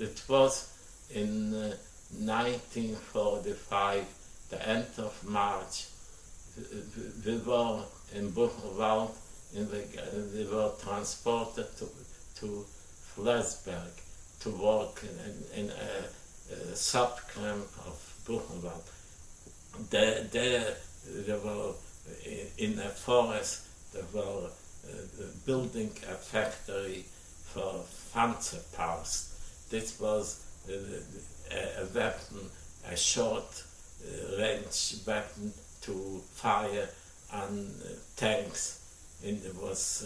it was in 1945, the end of March. We were in Buchenwald, and we were transported to Flensburg to work in a sub-camp of Buchenwald. There they were in a forest. They were building a factory for Panzerfaust. This was a weapon, a short-range weapon to fire on tanks, and it was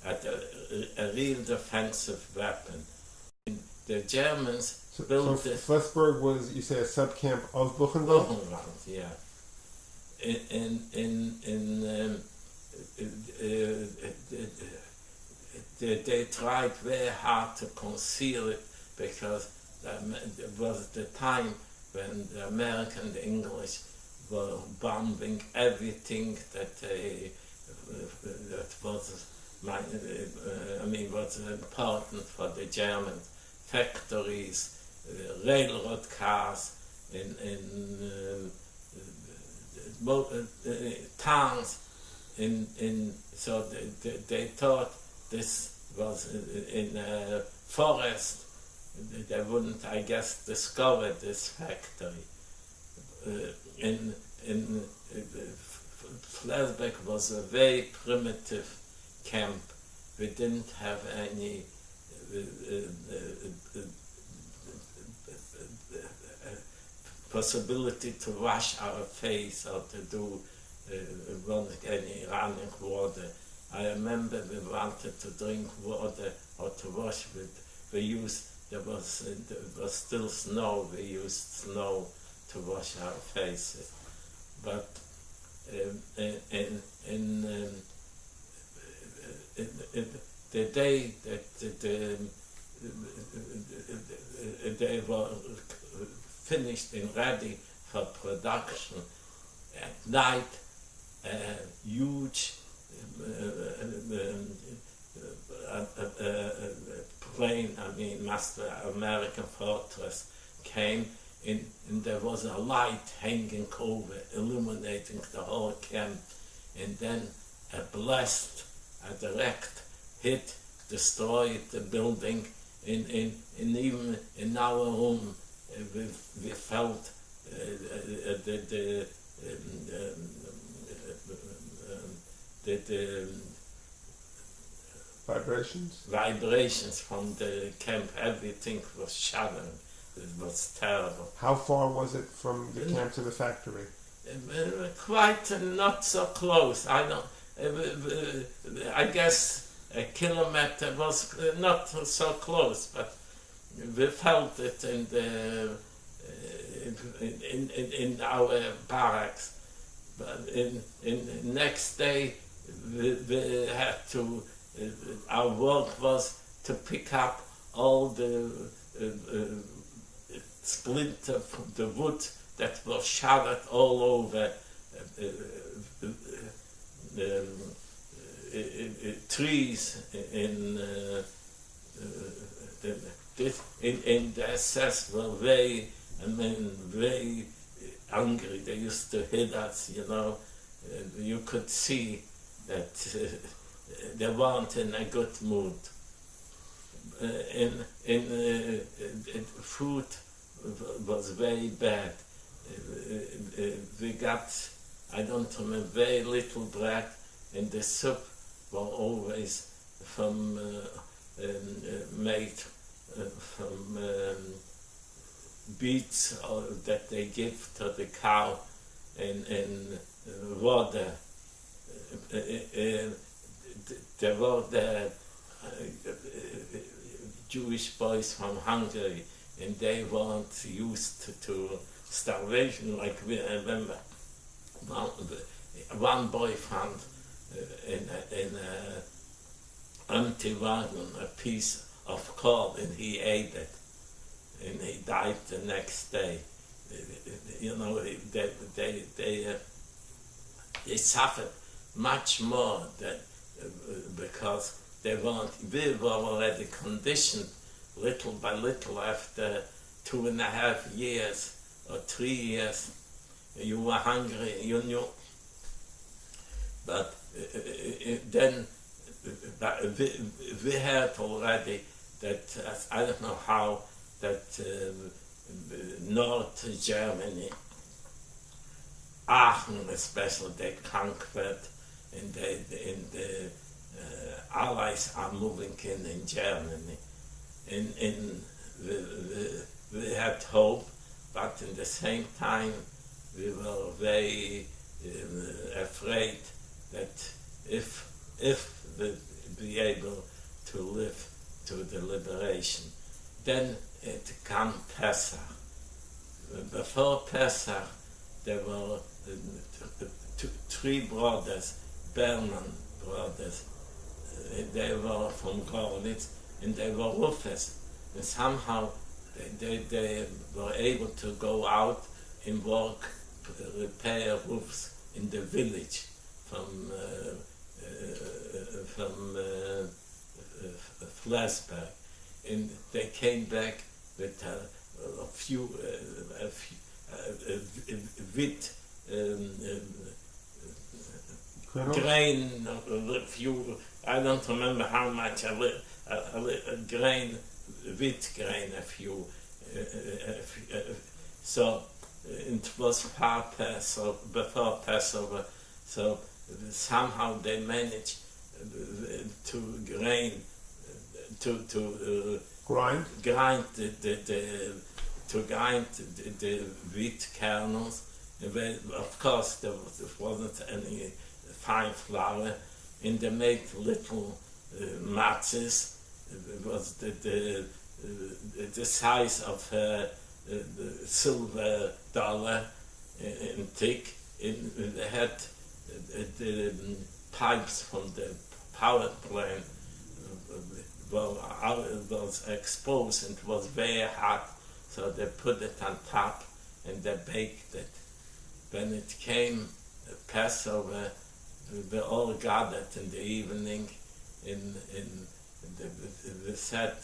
a real defensive weapon. The Germans built so this. Flensburg was, you say, a sub-camp of Buchenwald? Buchenwald, yeah. They tried very hard to conceal it because it was the time when the American and the English were bombing everything that was important for the Germans. Factories, railroad cars, towns, so they thought this was in a forest. They wouldn't, I guess, discover this factory. Flensburg was a very primitive camp. We didn't have any possibility to wash our face or to do any running water. I remember we wanted to drink water or to wash with. There was still snow. We used snow to wash our faces. But in the day that they were finished and ready for production, at night a huge plane, American Fortress, came in, and there was a light hanging over, illuminating the whole camp, and then a blast, a direct hit, destroyed the building, and even in our room we felt the vibrations from the camp. Everything was shattered. It was terrible. How far was it from the camp to the factory? Quite not so close. I guess a kilometer was not so close, but we felt it in our barracks. But in next day we had to. Our work was to pick up all the splinters from the wood that were shattered all over trees in the SS were very angry. They used to hit us, you could see that they weren't in a good mood. Food was very bad. We got, I don't remember, very little bread, and the soup were always made from beets that they give to the cow and water. There were the Jewish boys from Hungary, and they weren't used to starvation like we remember. One boy found in an empty wagon a piece of corn, and he ate it, and he died the next day. They suffered much more because we were already conditioned little by little, after 2.5 years or 3 years, you were hungry, you knew. But then we heard already that, I don't know how, that North Germany, Aachen especially, they conquered, and the Allies are moving in Germany. And we had hope, but in the same time we were very afraid that if we'd be able to live to the liberation, then it came Pesach. Before Pesach, there were three brothers, Berman brothers. They were from Gorlitz, and they were roofers. And somehow they were able to go out and work, repair roofs in the village from Flesberg. And they came back with a few wheat grain, a few, I don't remember how much, a grain, wheat grain, a few. So it was before Passover, so somehow they managed to grind the wheat kernels. Of course, there wasn't any fine flour, and they made little matzahs. It was the size of a silver dollar in thick. And they had the pipes from the power plant was exposed and it was very hot, so they put it on top and they baked it. When it came Passover, we all gathered in the evening. We said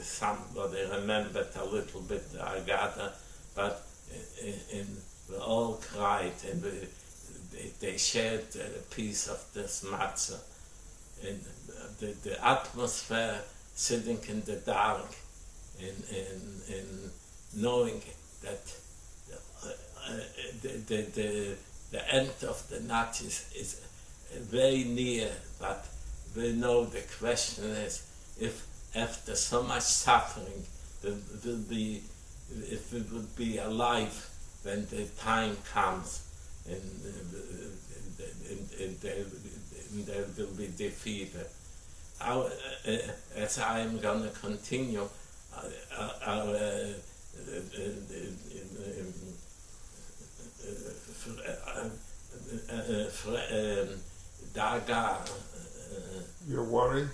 somebody remembered a little bit the Agada, but we all cried, and they shared a piece of this matzah. And the atmosphere, sitting in the dark, and knowing that the end of the Nazis is very near, but we know the question is if after so much suffering if we would be alive when the time comes and they will be defeated. As I am going to continue our Daga. Your worry?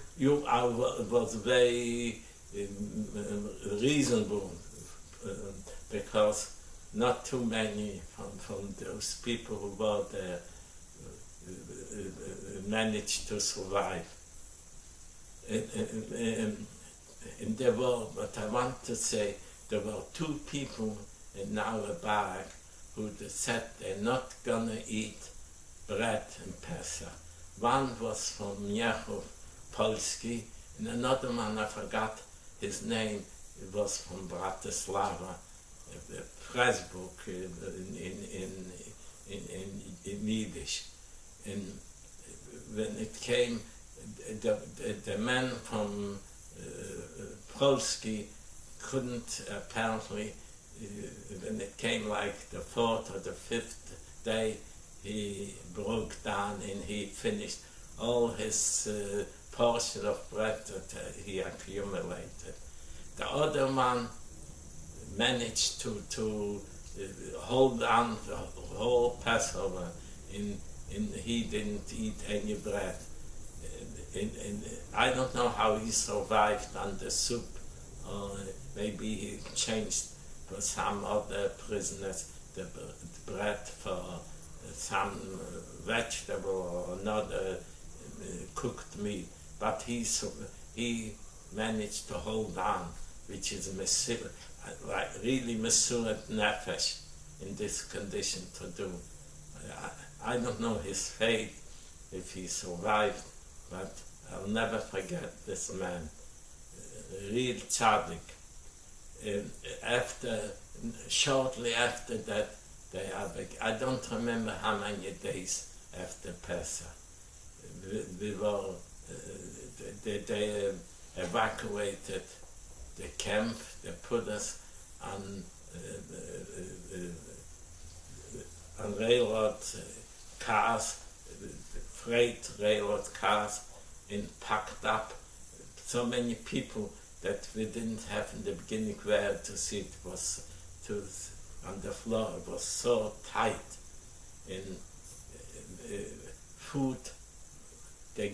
I was very reasonable because not too many from those people who were there managed to survive. And there were, what I want to say, there were two people in our barrack who said they're not gonna eat bread in Pesach. One was from Yechov Polski, and another one, I forgot his name, it was from Bratislava, Pressbook in Yiddish. And when it came, the man from Polski couldn't apparently, when it came like the 4th or the 5th day, he broke down and he finished all his portion of bread that he accumulated. The other one managed to hold on the whole Passover, and he didn't eat any bread. And I don't know how he survived on the soup, or maybe he changed for some other prisoners the bread for some vegetable or another cooked meat, but he managed to hold on which is like really Mesurat Nefesh in this condition to do. I don't know his fate, if he survived, but I'll never forget this man. Real tzaddik. Shortly after that, I don't remember how many days after Pesach. They evacuated the camp. They put us on railroad cars, freight railroad cars, and packed up so many people that we didn't have in the beginning where to sit. It was on the floor. It was so tight. In food, they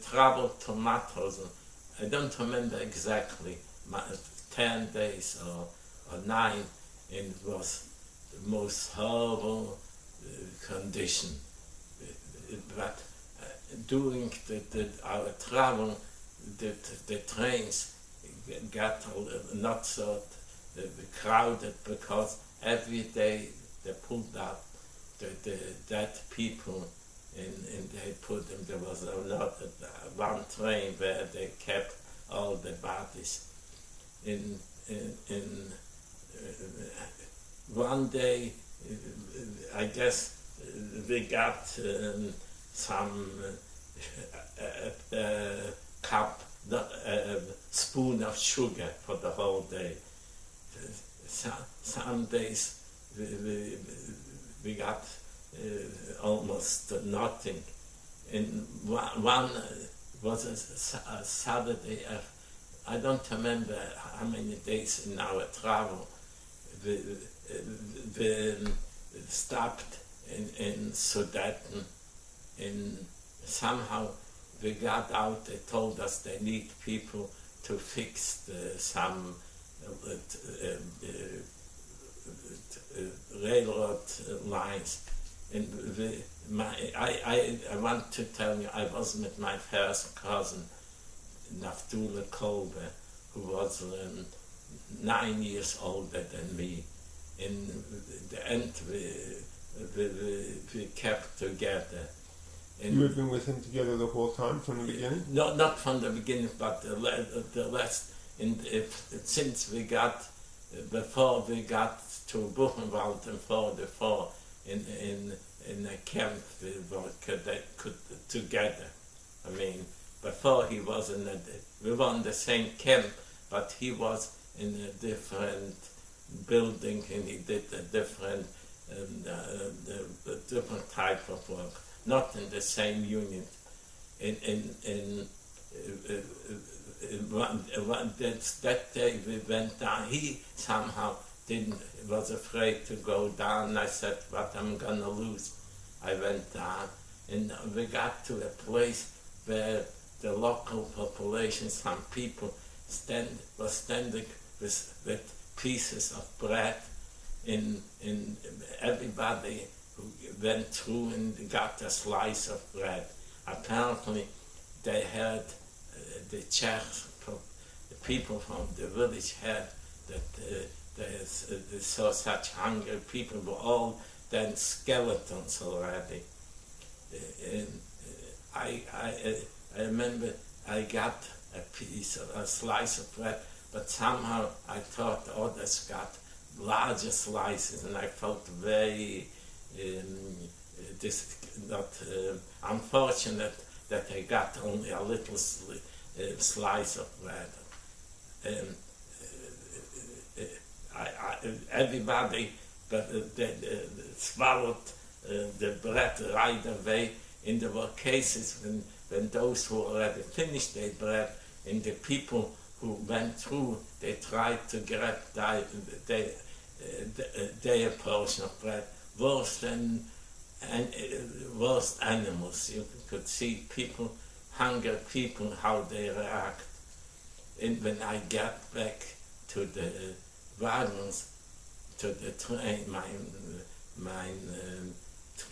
traveled tomatoes. I don't remember exactly. 10 days or 9, and it was the most horrible condition. But during our travel, the trains got not so crowded because every day they pulled out the dead people and they put them. There was not one train where they kept all the bodies. In one day, I guess we got some cup, spoon of sugar for the whole day. Some days we got almost nothing. And one was a Saturday. I don't remember how many days in our travel. We stopped in Sudeten, and somehow we got out. They told us they need people to fix some railroad lines. And I want to tell you, I was with my first cousin, Naftula Kolbe, who was 9 years older than me. In the end, we kept together. You had been with him together the whole time from the beginning? No, not from the beginning, but the rest. Since we got, before we got to Buchenwald and 44, in a camp we were together. I mean, before he was we were in the same camp, but he was in a different building and he did a different type of work, not in the same unit. That day we went down. He somehow was afraid to go down. I said, what I'm gonna lose. I went down and we got to a place where the local population, some people were standing with pieces of bread, and everybody who went through and got a slice of bread. Apparently they heard the Czechs, the people from the village heard that they saw such hungry people, were all then skeletons already. And I remember I got a slice of bread, but somehow I thought others got larger slices, and I felt very unfortunate that I got only a little slice of bread. Everybody swallowed the bread right away, and there were cases when those who already finished their bread, and the people who went through, they tried to grab their portion of bread. Worse animals. You could see people, hungry people, how they react. And when I got back to the wagons, to the train, my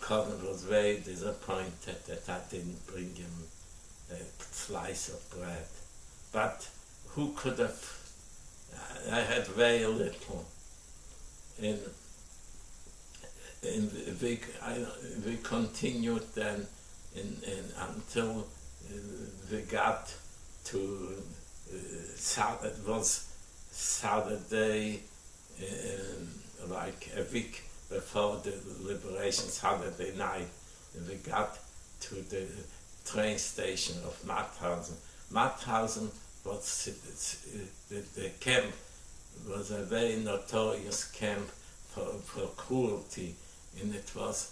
cousin was very disappointed that I didn't bring him slice of bread. But who could have? I had very little. And we continued then until we got to it was Saturday, like a week before the liberation, Saturday night. We got to the train station of Mauthausen. Mauthausen was the camp was a very notorious camp for cruelty, and it was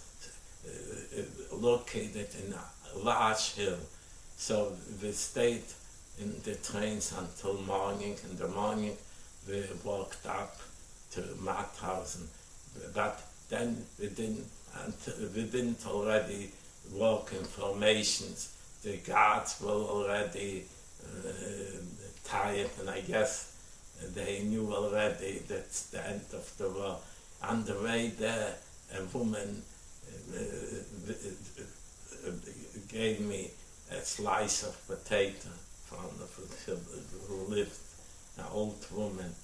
located in a large hill. So we stayed in the trains until morning. In the morning we walked up to Mauthausen, but then we didn't already walk in formations. The guards were already tired, and I guess they knew already that's the end of the war. On the way there, a woman gave me a slice of potato who lived, an old woman.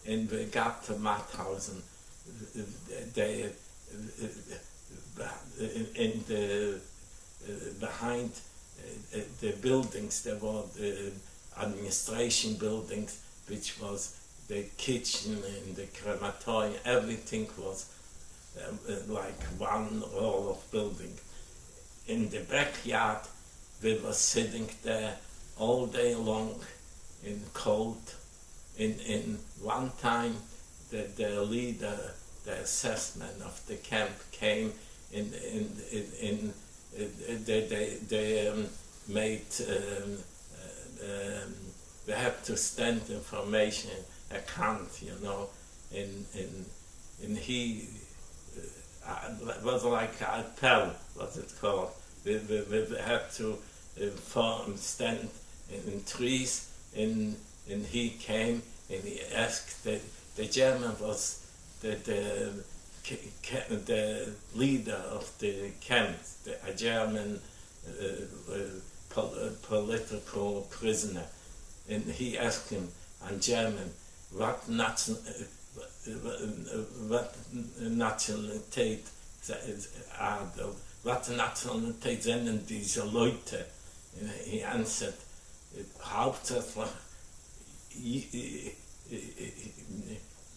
And we got to Mauthausen. Behind the buildings, there were the administration buildings, which was the kitchen and the crematorium. Everything was like one row of building. In the backyard, we were sitting there all day long in cold. In one time, the leader, the assessment of the camp came in they made we have to stand information account, and he was like a appel, what's it called? We had to stand in trees, and he came and he asked the German was the leader of the camp, a German political prisoner, and he asked him in German, what Nationalität sind diese Leute? He answered, hauptsächlich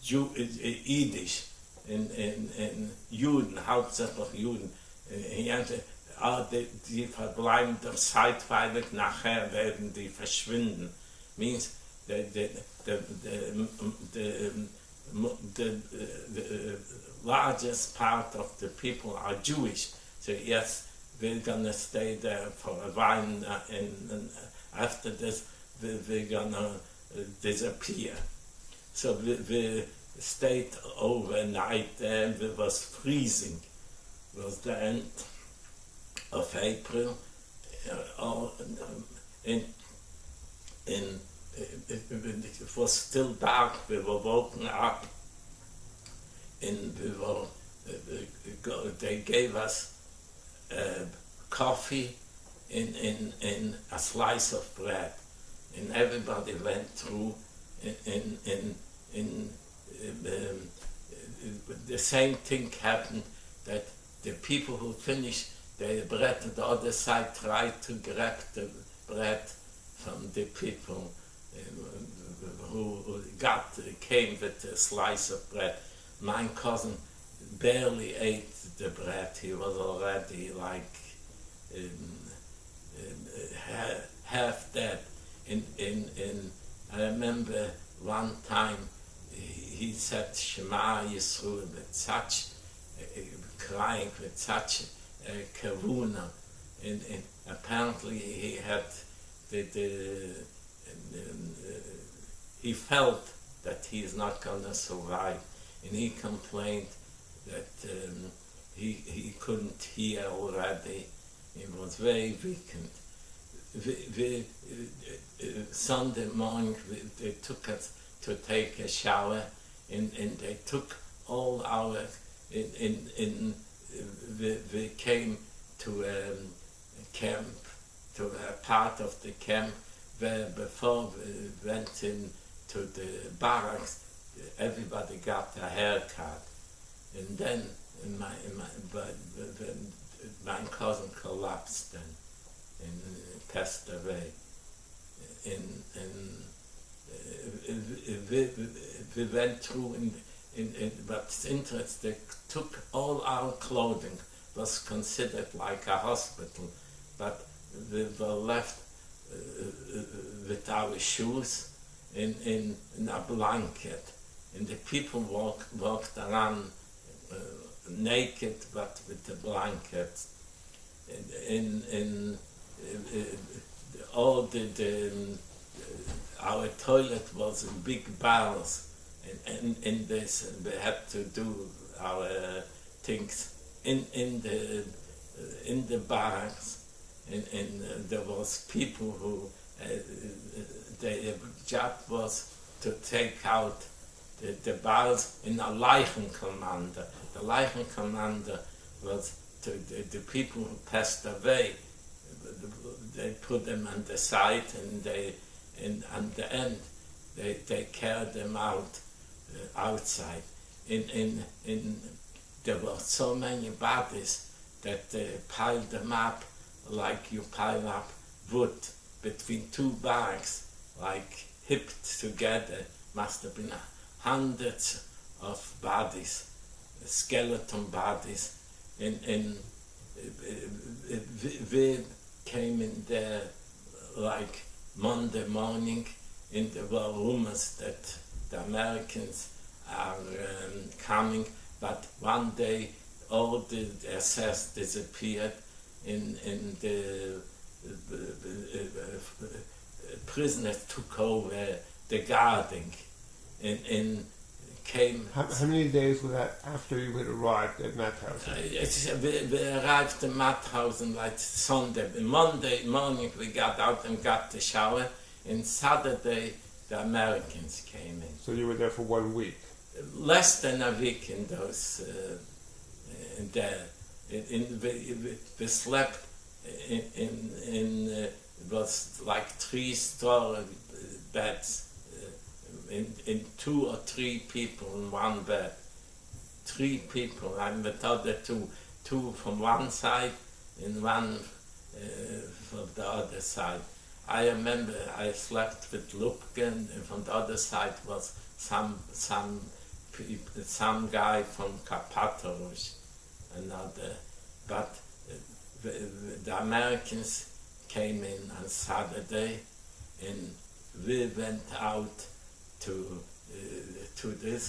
Jiddisch, in Juden, hauptsächlich Juden. He answered, die verbleiben doch zeitweilig, nachher werden die verschwinden. Means the largest part of the people are Jewish. So yes, we're gonna stay there for a while, and after this, we're gonna disappear. So we stayed overnight there, and it was freezing. It was the end of April, it was still dark. We were woken up, and they gave us coffee and a slice of bread, and everybody went through. The same thing happened, that the people who finished their bread on the other side tried to grab the bread from the people who came with a slice of bread. My cousin barely ate the bread. He was already like half dead. And I remember one time he said Shema Yisrael with such crying, with such kavuna, and apparently he had he felt that he is not going to survive, and he complained that he couldn't hear already. He was very weakened. Sunday morning they took us to take a shower, and they took all our we came to a camp, to a part of the camp where before we went in to the barracks, everybody got a haircut. And then my cousin collapsed and passed away. We went through what's interesting, they took all our clothing, was considered like a hospital, but we were left with our shoes in a blanket, and the people walked around naked but with the blankets. All our toilet was in big barrels, and in this we had to do our things in the barracks, and there was people who their job was to take out the barrels in a Leichenkommander. The Leichenkommander was the people who passed away. They put them on the side, and at the end they carried them out outside. There were so many bodies that they piled them up like you pile up wood between two barracks, like hipped together. Must have been hundreds of bodies, skeleton bodies, and we came in there like Monday morning, and there were rumors that the Americans are coming, but one day all the SS disappeared, and the prisoners took over the guarding, and came. How many days was that after you had arrived at Mauthausen? We arrived at Mauthausen like Sunday. Monday morning we got out and got the shower, and Saturday the Americans came in. So you were there for 1 week? Less than a week in those there. We slept it was like 3-story beds. In 2 or 3 people in one bed. 3 people, I'm with other two from one side and one from the other side. I remember I slept with Lupken, and from the other side was some guy from Karpatorus, another. But the Americans came in on Saturday, and we went out to this.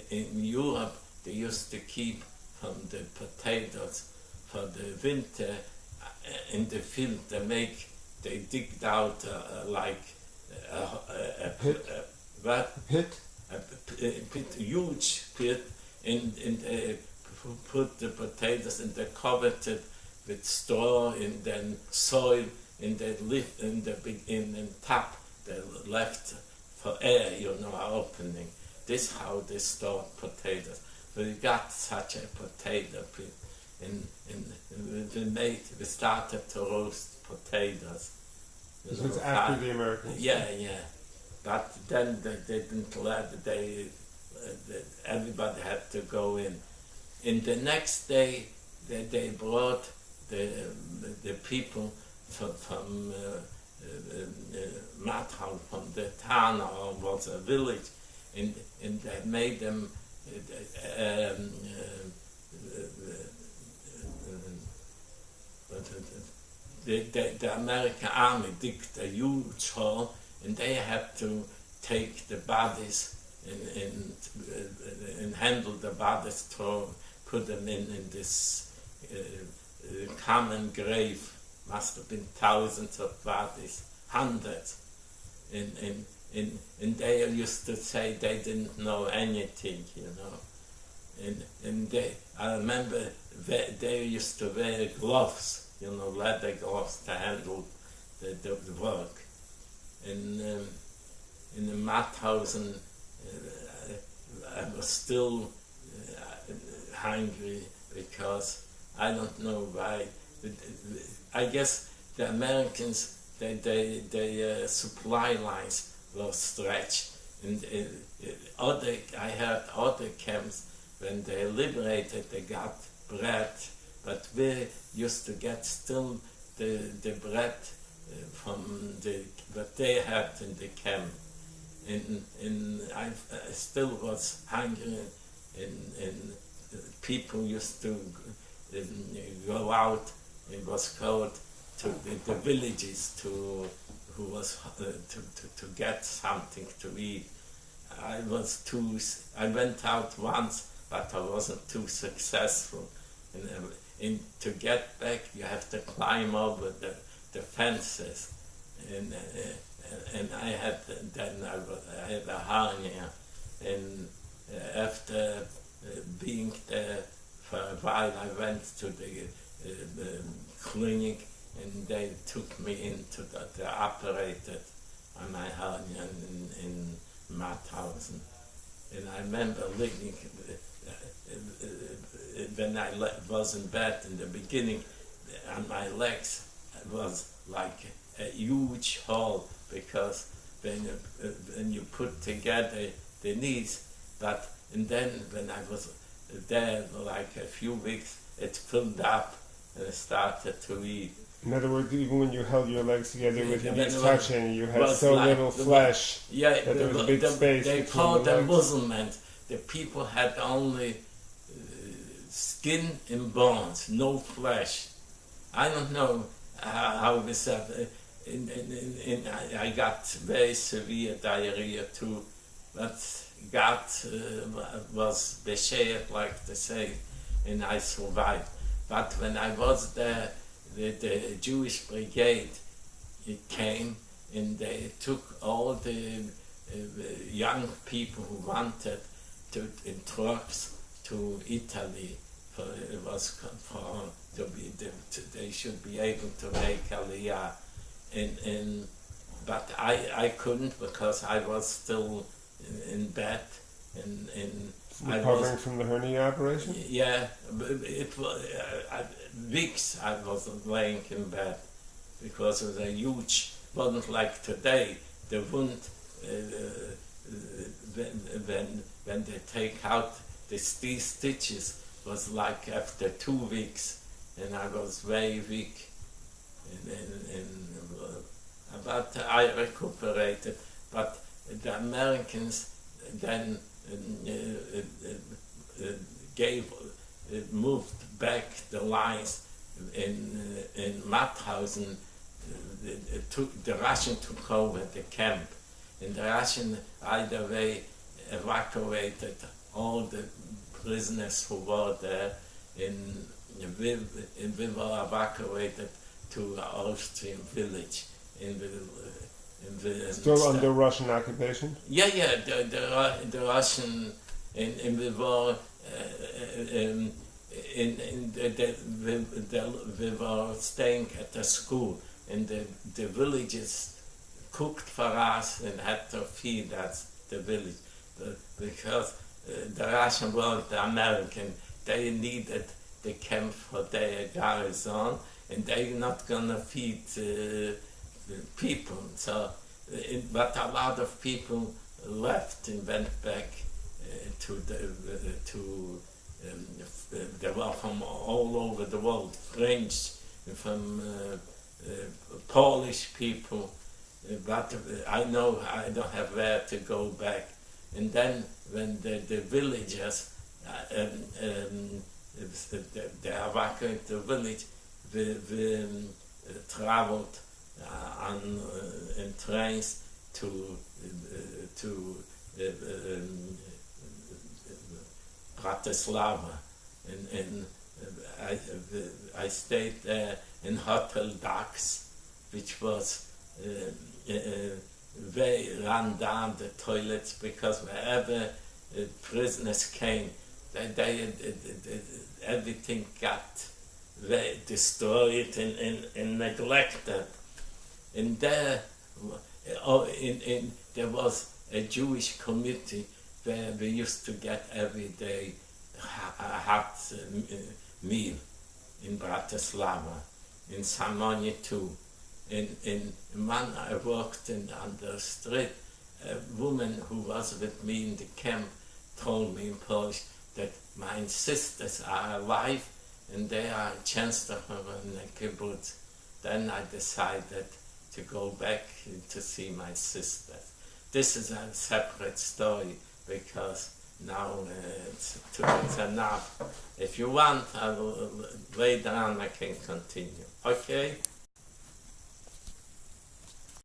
In Europe, they used to keep from the potatoes for the winter in the field. They digged out like a pit, a huge pit, and they put the potatoes, and they covered it with straw and then soil, and they lived in the top. They left for air, an opening. This how they stored potatoes. We got such a potato pit, and we started to roast potatoes. This was after the Americans? Yeah. But then they didn't let, everybody had to go in. And the next day, they brought the people from Mauthausen, from the town, or was a village, and they made them the American army digged a huge hole, and they had to take the bodies and handle the bodies to put them in this common grave. Must have been thousands of bodies, hundreds, and they used to say they didn't know anything, and I remember they used to wear gloves, leather gloves to handle the work. And in the Mauthausen, I was still hungry, because I don't know why I guess the Americans, their supply lines were stretched. And I heard other camps, when they liberated, they got bread, but we used to get still the bread from what they had in the camp. And I still was hungry, and people used to go out. It was called to the villages to get something to eat. I went out once, but I wasn't too successful. And to get back, you have to climb over the fences. And I had a hernia, and after being there for a while, I went to the clinic, and they took me into they operated on my hernia in Mauthausen. And I remember living, when I was in bed in the beginning, on my legs was like a huge hole, because when you put together the knees, and then when I was there like a few weeks, it filled up and I started to eat. In other words, even when you held your legs together with your knees touching, you had was so like little flesh that there was a big space they between called the them legs. Muslims. The people had only skin and bones, no flesh. I don't know how this happened. I got very severe diarrhea too, but God was besheert, like they say, and I survived. But when I was there, the Jewish brigade, it came, and they took all the young people who wanted in trucks to Italy. It was they should be able to make Aliyah. But I couldn't, because I was still in bed, and Recovering from the hernia operation? Yeah, it was weeks I was laying in bed, because it was a huge, wasn't like today. The wound, when they take out these stitches, was like after 2 weeks, and I was very weak. But I recuperated. But the Americans then moved back the lines in Mauthausen. The Russian took over the camp, and the Russian either way evacuated all the prisoners who were there, and we were evacuated to an Austrian village in the Still under Russian occupation? Yeah, the Russian, and we were we were staying at the school, and the villagers cooked for us and had to feed us, the village, because the Russian were the American. They needed the camp for their garrison, and they're not gonna feed people. So, but a lot of people left and went back they were from all over the world, French, from Polish people, but I know I don't have where to go back. And then when the villagers, they evacuated the village, we traveled in trains to Bratislava, and I stayed there in Hotel Dax, which was very run down, the toilets, because wherever prisoners came, everything got very destroyed and neglected. And there, there was a Jewish community where we used to get every day a hot meal in Bratislava. in Samonia too. In one I worked on the street, a woman who was with me in the camp told me in Polish that my sisters are alive and they are Chancellor in the kibbutz. Then I decided to go back to see my sisters. This is a separate story because now it's enough. If you want, later on I can continue. Okay?